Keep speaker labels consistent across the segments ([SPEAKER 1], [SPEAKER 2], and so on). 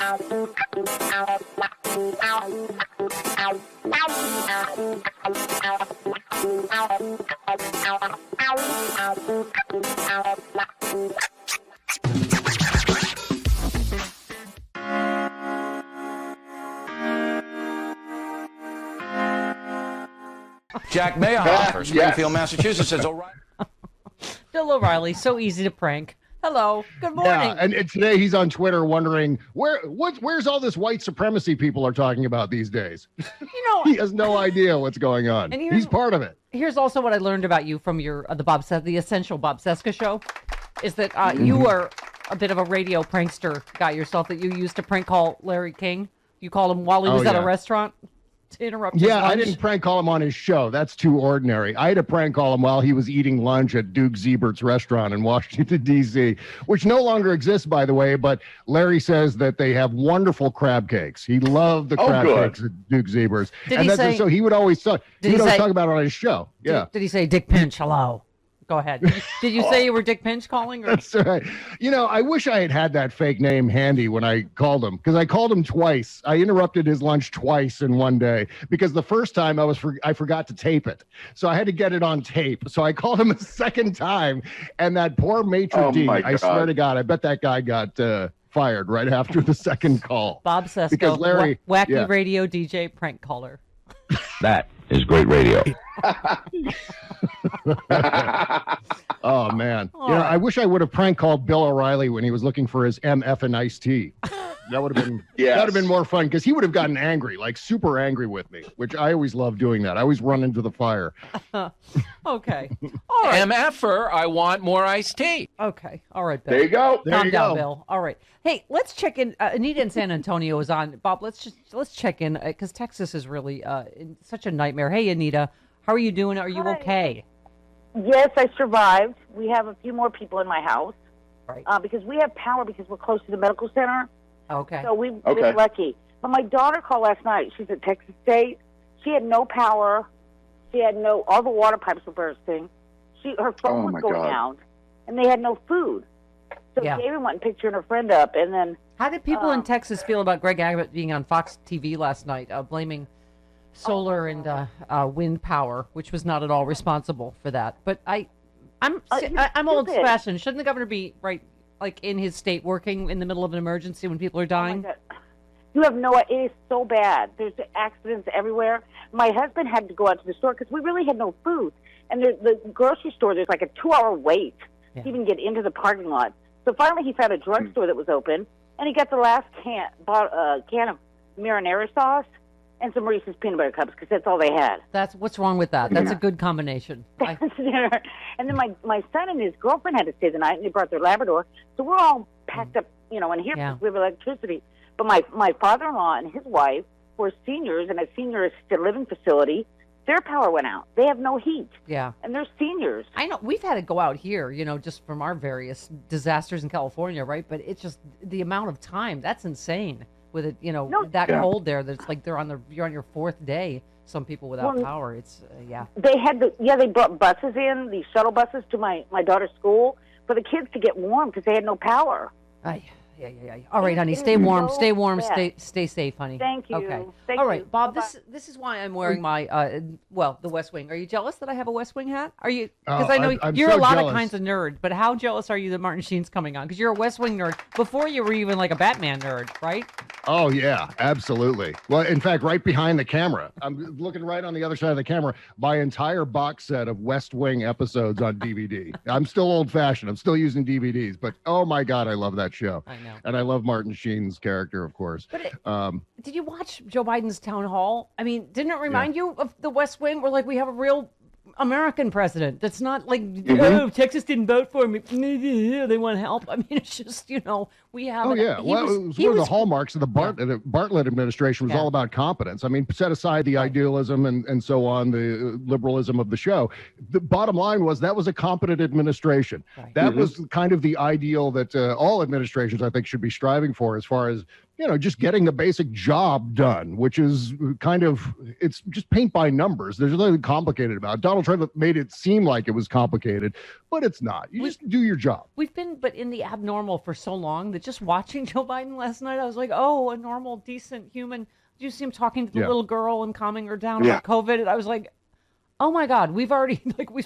[SPEAKER 1] Jack Mayhofer, Springfield, Massachusetts, says O'Reilly.
[SPEAKER 2] Bill O'Reilly, so easy to prank. Hello, good morning.
[SPEAKER 3] Yeah, and today he's on Twitter wondering where's all this white supremacy people are talking about these days. He has no idea what's going on. And he's part of it.
[SPEAKER 2] Here's also what I learned about you from your the Essential Bob Cesca show, is that you are a bit of a radio prankster guy yourself. That you used to prank call Larry King. You called him while he was at a restaurant to interrupt his lunch.
[SPEAKER 3] I didn't prank call him on his show. That's too ordinary. I had to prank call him while he was eating lunch at Duke Zebert's restaurant in Washington, D.C., which no longer exists, by the way, but Larry says that they have wonderful crab cakes. He loved the crab cakes at Duke Zebert's. So he would always talk about it on his show. Yeah.
[SPEAKER 2] Did he say, Dick Pinch, hello? Go ahead. Did you say you were Dick Pinch calling? Or?
[SPEAKER 3] That's right. I wish I had that fake name handy when I called him, because I called him twice. I interrupted his lunch twice in one day because the first time I forgot to tape it. So I had to get it on tape. So I called him a second time, and that poor maitre d', I swear to God, I bet that guy got fired right after the second call.
[SPEAKER 2] Bob Cesca,
[SPEAKER 3] because Larry,
[SPEAKER 2] wacky radio DJ prank caller.
[SPEAKER 1] That is great radio.
[SPEAKER 3] Oh, man. I wish I would have prank called Bill O'Reilly when he was looking for his MF and iced tea. That would have been more fun, because he would have gotten angry, like super angry with me, which I always love doing that. I always run into the fire.
[SPEAKER 2] Okay. All right.
[SPEAKER 1] MFer, I want more iced tea.
[SPEAKER 2] Okay. All right, Bill.
[SPEAKER 4] There you go.
[SPEAKER 2] Calm down, Bill. All right. Hey, let's check in. Anita in San Antonio is on. Bob, let's check in, because Texas is really such a nightmare. Hey, Anita, how are you doing? Are you okay?
[SPEAKER 5] Yes, I survived. We have a few more people in my house.
[SPEAKER 2] Right.
[SPEAKER 5] Because we have power because we're close to the medical center.
[SPEAKER 2] Okay.
[SPEAKER 5] So we're lucky. But my daughter called last night. She's at Texas State. She had no power. She had all the water pipes were bursting. Her phone was going out, and they had no food. So David went and picked her and her friend up, and then...
[SPEAKER 2] How did people in Texas feel about Greg Abbott being on Fox TV last night, blaming solar and wind power, which was not at all responsible for that? But I'm old-fashioned. Shouldn't the governor be like in his state working in the middle of an emergency when people are dying?
[SPEAKER 5] You have no idea. It is so bad. There's accidents everywhere. My husband had to go out to the store because we really had no food. And the grocery store, there's like a 2-hour wait to even get into the parking lot. So finally he found a drugstore that was open, and he got the last can of marinara sauce and some Reese's peanut butter cups, because that's all they had.
[SPEAKER 2] What's wrong with that? That's a good combination.
[SPEAKER 5] And then my son and his girlfriend had to stay the night, and they brought their Labrador. So we're all packed up, in here because we have electricity. But my father-in-law and his wife were seniors in a senior assisted living facility. Their power went out. They have no heat.
[SPEAKER 2] Yeah. And
[SPEAKER 5] they're seniors.
[SPEAKER 2] I know. We've had to go out here, just from our various disasters in California, right? But it's just the amount of time. That's insane. With it, cold there, that's like you're on your fourth day. Some people without power. It's
[SPEAKER 5] They had they brought buses in, these shuttle buses to my daughter's school for the kids to get warm because they had no power.
[SPEAKER 2] Yeah. All right, honey, stay warm, stay safe, honey.
[SPEAKER 5] Thank you.
[SPEAKER 2] Okay.
[SPEAKER 5] Thank
[SPEAKER 2] All right,
[SPEAKER 5] you.
[SPEAKER 2] Bob. This is why I'm wearing my the West Wing. Are you jealous that I have a West Wing hat? Are you? Because I know you're so a lot of kinds of nerd, but how jealous are you that Martin Sheen's coming on? Because you're a West Wing nerd before you were even like a Batman nerd, right?
[SPEAKER 3] Oh yeah, absolutely. Well, in fact, right behind the camera, I'm looking right on the other side of the camera. My entire box set of West Wing episodes on DVD. I'm still old-fashioned. I'm still using DVDs, but oh my God, I love that show.
[SPEAKER 2] I know.
[SPEAKER 3] And I love Martin Sheen's character, of course.
[SPEAKER 2] But did you watch Joe Biden's town hall? I mean, didn't it remind you of the West Wing, where like we have a real American president that's not like, oh, Texas didn't vote for me, they want help. I mean, it's just, we have.
[SPEAKER 3] Oh, yeah. Well, it was one of the hallmarks of the Bartlett administration was all about competence. I mean, set aside the idealism and so on, the liberalism of the show. The bottom line was that was a competent administration. Right. That was kind of the ideal that all administrations, I think, should be striving for as far as, just getting the basic job done, which is it's just paint by numbers. There's nothing complicated about it. Donald Trump made it seem like it was complicated, but it's not. You just do your job.
[SPEAKER 2] We've been, but in the abnormal for so long that just watching Joe Biden last night, I was like, oh, a normal, decent human. Did you see him talking to the little girl and calming her down about COVID? And I was like, oh my God, we've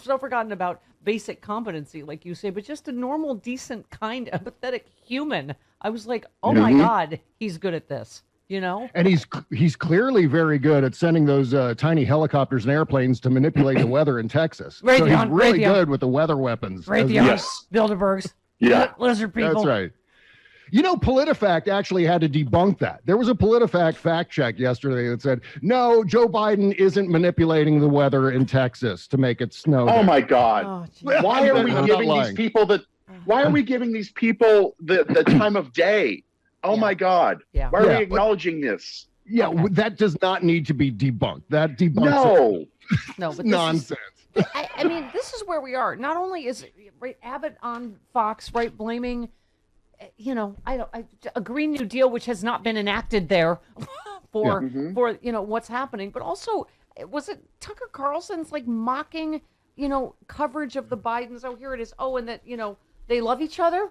[SPEAKER 2] so forgotten about basic competency, like you say, but just a normal, decent, kind, empathetic human. I was like, oh my God, he's good at this, And he's clearly very good at sending those tiny helicopters and airplanes to manipulate the weather in Texas. So he's really good with the weather weapons. Yes. Bilderbergs.
[SPEAKER 3] Yeah.
[SPEAKER 2] Lizard people.
[SPEAKER 3] That's right. PolitiFact actually had to debunk that. There was a PolitiFact fact check yesterday that said, no, Joe Biden isn't manipulating the weather in Texas to make it snow.
[SPEAKER 4] Oh, my God. Why are we giving these people the time of day? Oh, my God.
[SPEAKER 2] Yeah.
[SPEAKER 4] Why are we acknowledging this?
[SPEAKER 3] Yeah, that does not need to be debunked. That debunks
[SPEAKER 2] No, but
[SPEAKER 3] nonsense.
[SPEAKER 2] I mean, this is where we are. Not only is Abbott on Fox, blaming a Green New Deal, which has not been enacted there for what's happening, but also, was it Tucker Carlson's mocking, coverage of the Bidens? Oh, here it is. Oh, and that, they love each other.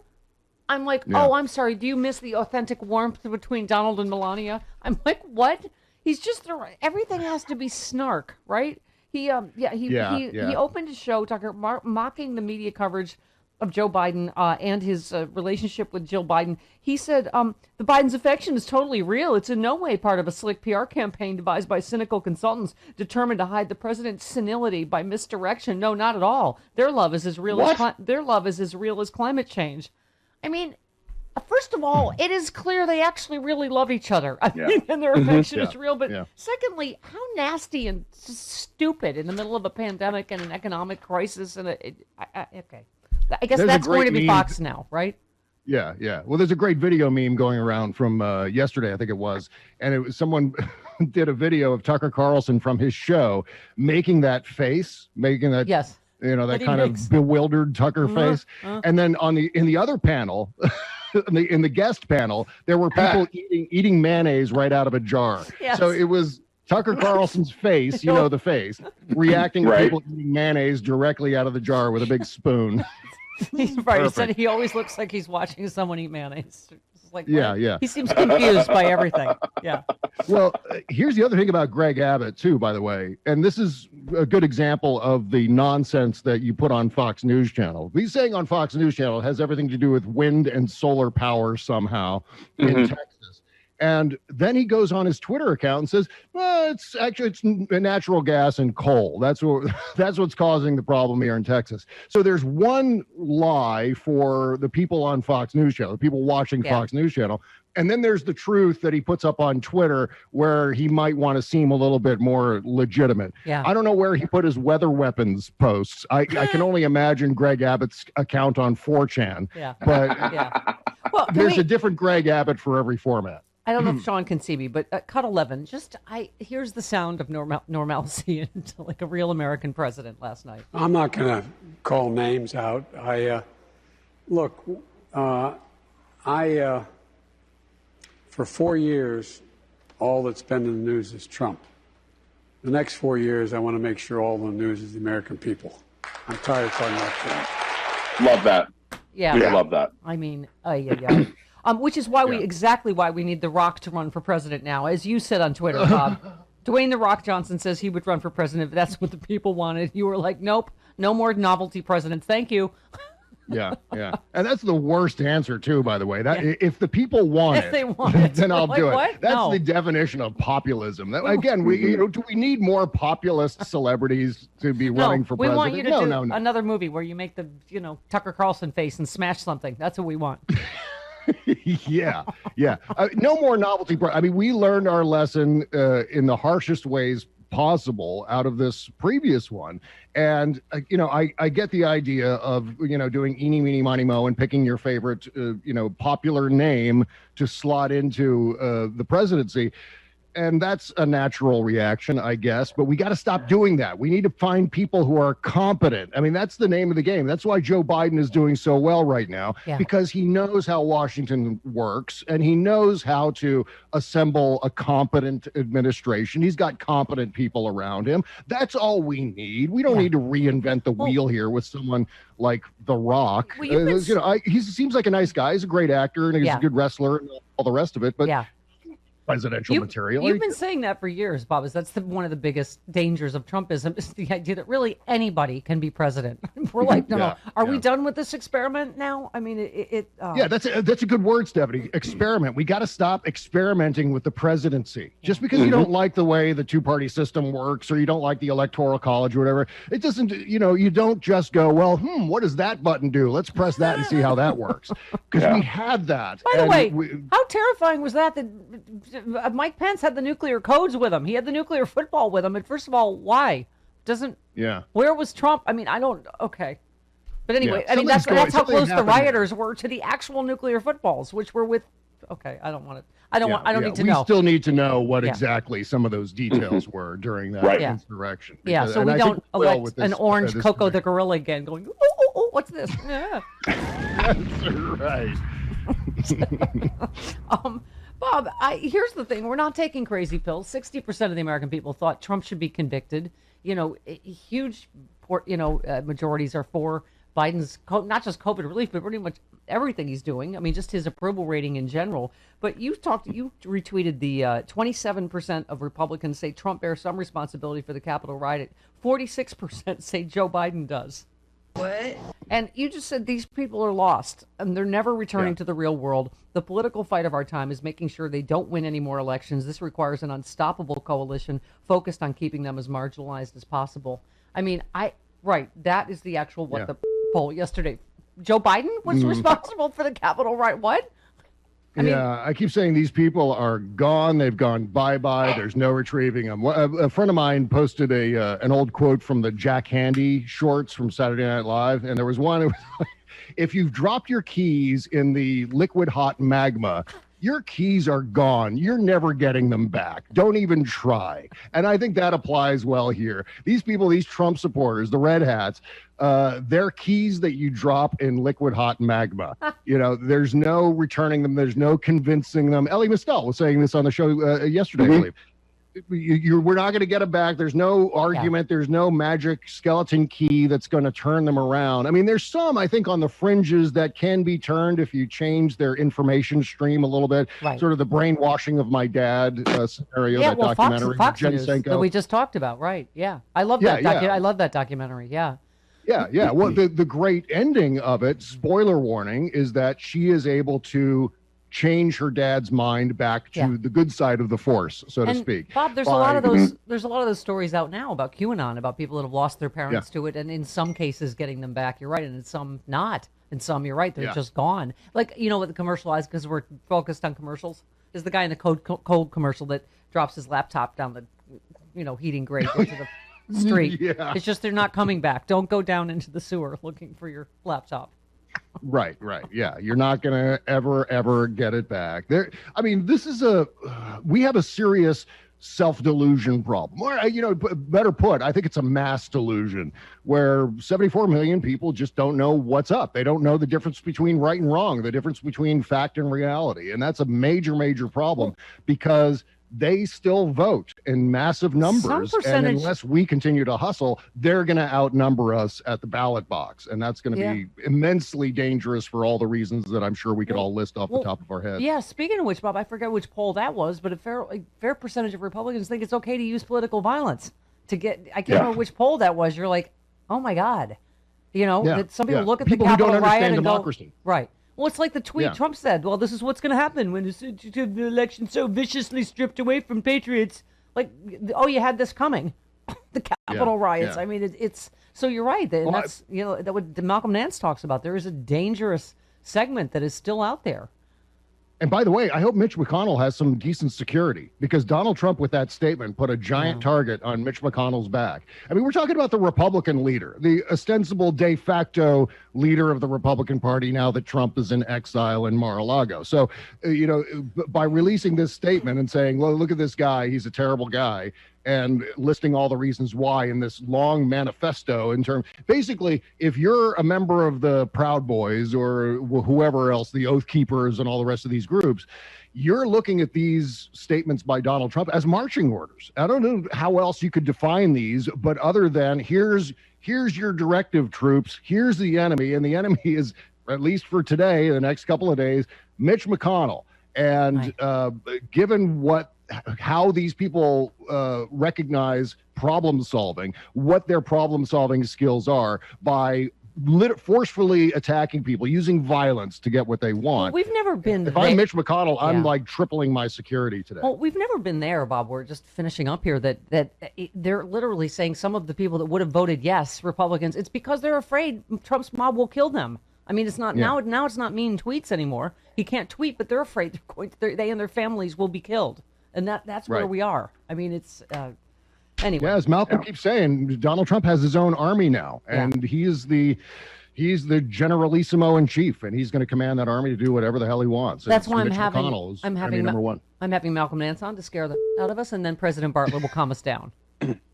[SPEAKER 2] I'm like, oh, I'm sorry. Do you miss the authentic warmth between Donald and Melania? I'm like, what? He's just, everything has to be snark, right? He opened his show, Tucker, mocking the media coverage of Joe Biden and his relationship with Jill Biden. He said, the Biden's affection is totally real. It's in no way part of a slick PR campaign devised by cynical consultants determined to hide the president's senility by misdirection. No, not at all. Their love is as real as climate change. I mean, first of all, it is clear they actually really love each other. I mean, and their affection is real. But secondly, how nasty and stupid in the middle of a pandemic and an economic crisis. And okay. I guess that's going to be Fox now, right?
[SPEAKER 3] Yeah. Well, there's a great video meme going around from yesterday, I think it was. And it was someone did a video of Tucker Carlson from his show making that face, making that. Yes. That kind of bewildered Tucker face. And then in the other panel, in the guest panel, there were people eating mayonnaise right out of a jar. Yes. So it was Tucker Carlson's face, the face, reacting to people eating mayonnaise directly out of the jar with a big spoon.
[SPEAKER 2] He's right. He said he always looks like he's watching someone eat mayonnaise. Like,
[SPEAKER 3] yeah.
[SPEAKER 2] He seems confused by everything. Yeah.
[SPEAKER 3] Well, here's the other thing about Greg Abbott, too, by the way. And this is a good example of the nonsense that you put on Fox News Channel. He's saying on Fox News Channel has everything to do with wind and solar power somehow in Texas. And then he goes on his Twitter account and says, well, it's natural gas and coal. That's what's causing the problem here in Texas. So there's one lie for the people on Fox News Channel, the people watching Fox News Channel. And then there's the truth that he puts up on Twitter where he might want to seem a little bit more legitimate. Yeah. I don't know where he put his weather weapons posts. I can only imagine Greg Abbott's account on 4chan. Yeah. But well, there's a different Greg Abbott for every format.
[SPEAKER 2] I don't know if Sean can see me, but cut 11. Here's the sound of normalcy into like a real American president last night.
[SPEAKER 6] I'm not going to call names out. For 4 years, all that's been in the news is Trump. The next 4 years, I want to make sure all the news is the American people. I'm tired of talking about Trump.
[SPEAKER 4] Love that.
[SPEAKER 2] Yeah.
[SPEAKER 4] We love that.
[SPEAKER 2] I mean, yeah. Which is why exactly why we need The Rock to run for president now. As you said on Twitter, Bob, Dwayne The Rock Johnson says he would run for president if that's what the people wanted. You were like, nope, no more novelty presidents. Thank you.
[SPEAKER 3] Yeah. And that's the worst answer, too, by the way. If the people want it, then I'll do it. What? That's the definition of populism. Again, do we need more populist celebrities to be running for president?
[SPEAKER 2] We want you to do another movie where you make the, Tucker Carlson face and smash something. That's what we want.
[SPEAKER 3] Yeah. No more novelty. I mean, we learned our lesson in the harshest ways possible out of this previous one. And, I get the idea of, doing eeny, meeny, miny, mo and picking your favorite, popular name to slot into the presidency. And that's a natural reaction, I guess, but we got to stop doing that. We need to find people who are competent. I mean, that's the name of the game. That's why Joe Biden is doing so well right now, because he knows how Washington works and he knows how to assemble a competent administration. He's got competent people around him. That's all we need. We don't need to reinvent the wheel here with someone like The Rock. He seems like a nice guy. He's a great actor and he's a good wrestler and all the rest of it, but presidential material.
[SPEAKER 2] You've been saying that for years, Bob. That's one of the biggest dangers of Trumpism is the idea that really anybody can be president. We're like, no. Are we done with this experiment now? I mean,
[SPEAKER 3] that's a good word, Stephanie. Experiment. We got to stop experimenting with the presidency. Just because you don't like the way the two-party system works or you don't like the electoral college or whatever, it doesn't. You don't just go, well, what does that button do? Let's press that and see how that works. Because we had that.
[SPEAKER 2] By the way, how terrifying was that Mike Pence had the nuclear codes with him. He had the nuclear football with him. And first of all, why? Where was Trump? I mean, I don't, okay. But anyway, I mean, that's how close the rioters were to the actual nuclear footballs, which were with, okay, I don't need to know.
[SPEAKER 3] We still need to know what exactly some of those details were during that insurrection.
[SPEAKER 2] So we don't elect an orange Coco the gorilla again going, oh, what's this? Yeah.
[SPEAKER 3] That's right.
[SPEAKER 2] Bob, here's the thing. We're not taking crazy pills. 60% of the American people thought Trump should be convicted. Huge, majorities are for Biden's, not just COVID relief, but pretty much everything he's doing. I mean, just his approval rating in general. But you retweeted the 27% of Republicans say Trump bears some responsibility for the Capitol riot. 46% say Joe Biden does.
[SPEAKER 7] What?
[SPEAKER 2] And you just said these people are lost and they're never returning to the real world. The political fight of our time is making sure they don't win any more elections. This requires an unstoppable coalition focused on keeping them as marginalized as possible. I mean, that is the actual the poll yesterday. Joe Biden was responsible for the Capitol riot. What?
[SPEAKER 3] I keep saying these people are gone. They've gone bye-bye. There's no retrieving them. A friend of mine posted an old quote from the Jack Handy shorts from Saturday Night Live, and there was one. It was like, if you've dropped your keys in the liquid hot magma, your keys are gone. You're never getting them back. Don't even try. And I think that applies well here. These people, these Trump supporters, the red hats, they're keys that you drop in liquid hot magma. There's no returning them. There's no convincing them. Ellie Mistel was saying this on the show yesterday, I believe. We're not going to get them back. There's no argument. There's no magic skeleton key that's going to turn them around. I mean, there's some, I think, on the fringes that can be turned if you change their information stream a little bit. Right. Sort of the brainwashing of my dad scenario, that documentary.
[SPEAKER 2] Fox News that we just talked about. Right. Yeah. I love that. I love that documentary. Yeah.
[SPEAKER 3] Yeah. Well, the great ending of it, spoiler warning, is that she is able to change her dad's mind back to the good side of the force, so to speak.
[SPEAKER 2] Bob, there's a lot of those stories out now about QAnon, about people that have lost their parents to it, and in some cases getting them back. You're right, and in some not. In some, you're right, they're just gone. Like, with the commercialized, because we're focused on commercials, is the guy in the cold commercial that drops his laptop down the, heating grate into the street. It's just they're not coming back. Don't go down into the sewer looking for your laptop.
[SPEAKER 3] Right. Yeah. You're not going to ever get it back. This is we have a serious self-delusion problem. Or, better put, I think it's a mass delusion where 74 million people just don't know what's up. They don't know the difference between right and wrong, the difference between fact and reality. And that's a major, major problem because they still vote in massive numbers. And unless we continue to hustle, they're going to outnumber us at the ballot box. And that's going to be immensely dangerous for all the reasons that I'm sure we could all list off the top of our heads.
[SPEAKER 2] Yeah, speaking of which, Bob, I forget which poll that was, but a fair percentage of Republicans think it's okay to use political violence to get, I can't remember which poll that was. You're like, oh my God. That some people look at the Capitol riot and
[SPEAKER 3] democracy.
[SPEAKER 2] Go, right. Well, it's like the tweet Trump said, well, this is what's going to happen when the election so viciously stripped away from patriots. Like, you had this coming. The Capitol riots. I mean, it's so you're right. And that's, that what Malcolm Nance talks about. There is a dangerous segment that is still out there.
[SPEAKER 3] And by the way, I hope Mitch McConnell has some decent security, because Donald Trump, with that statement, put a giant target on Mitch McConnell's back. I mean, we're talking about the Republican leader, the ostensible de facto leader of the Republican Party now that Trump is in exile in Mar-a-Lago. So, by releasing this statement and saying, well, look at this guy, he's a terrible guy, and listing all the reasons why in this long manifesto basically, if you're a member of the Proud Boys or whoever else, the Oath Keepers and all the rest of these groups, you're looking at these statements by Donald Trump as marching orders. I don't know how else you could define these, but other than here's your directive, troops, here's the enemy, and the enemy is, at least for today, the next couple of days, Mitch McConnell. And given how these people recognize problem solving, what their problem solving skills are, by forcefully attacking people, using violence to get what they want.
[SPEAKER 2] Well, we've never been.
[SPEAKER 3] If I'm Mitch McConnell, I'm like tripling my security today.
[SPEAKER 2] Well, we've never been there, Bob. We're just finishing up here. That they're literally saying some of the people that would have voted yes, Republicans, it's because they're afraid Trump's mob will kill them. I mean, it's not now. It's not mean tweets anymore. He can't tweet, but they're afraid they and their families will be killed, and that's where we are. I mean, it's anyway.
[SPEAKER 3] Yeah, as Malcolm keeps saying, Donald Trump has his own army now, and he's the generalissimo in chief, and he's going to command that army to do whatever the hell he wants.
[SPEAKER 2] That's why
[SPEAKER 3] I'm
[SPEAKER 2] having
[SPEAKER 3] number one.
[SPEAKER 2] I'm having Malcolm Nance on to scare the out of us, and then President Bartlett will calm us down.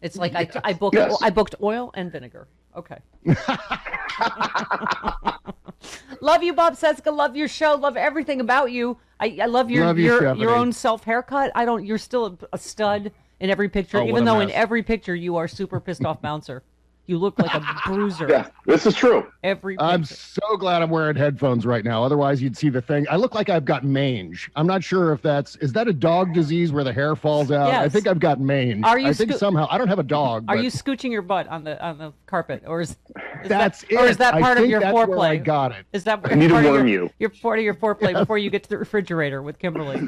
[SPEAKER 2] It's like I booked oil and vinegar. Okay. Love you, Bob Cesca. Love your show. Love everything about you. I love your own self haircut. You're still a stud in every picture, even though in every picture you are super pissed off bouncer. You look like a bruiser.
[SPEAKER 4] Yeah, this is true.
[SPEAKER 3] I'm so glad I'm wearing headphones right now. Otherwise, you'd see the thing. I look like I've got mange. I'm not sure if is that a dog disease where the hair falls out?
[SPEAKER 2] Yes.
[SPEAKER 3] I think I've got mange. I think somehow, I don't have a dog.
[SPEAKER 2] Are you scooching your butt on the carpet, or is
[SPEAKER 3] that
[SPEAKER 2] part of your foreplay?
[SPEAKER 3] Where I got it.
[SPEAKER 2] Is that
[SPEAKER 4] I need to warn you.
[SPEAKER 2] You're part of your foreplay before you get to the refrigerator with Kimberly.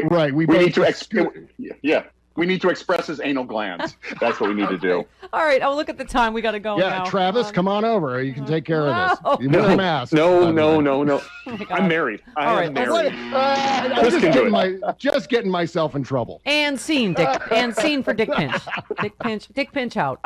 [SPEAKER 3] Right.
[SPEAKER 4] We need to We need to express his anal glands. That's what we need to do.
[SPEAKER 2] All right. Oh, look at the time. We got to go now.
[SPEAKER 3] Travis, come on over. You can take care of this. You
[SPEAKER 4] wear
[SPEAKER 3] a mask.
[SPEAKER 4] No.
[SPEAKER 2] Oh
[SPEAKER 4] I'm married. I'm married.
[SPEAKER 3] I'm just getting myself in trouble.
[SPEAKER 2] And scene, Dick. And scene for Dick Pinch. Dick Pinch out.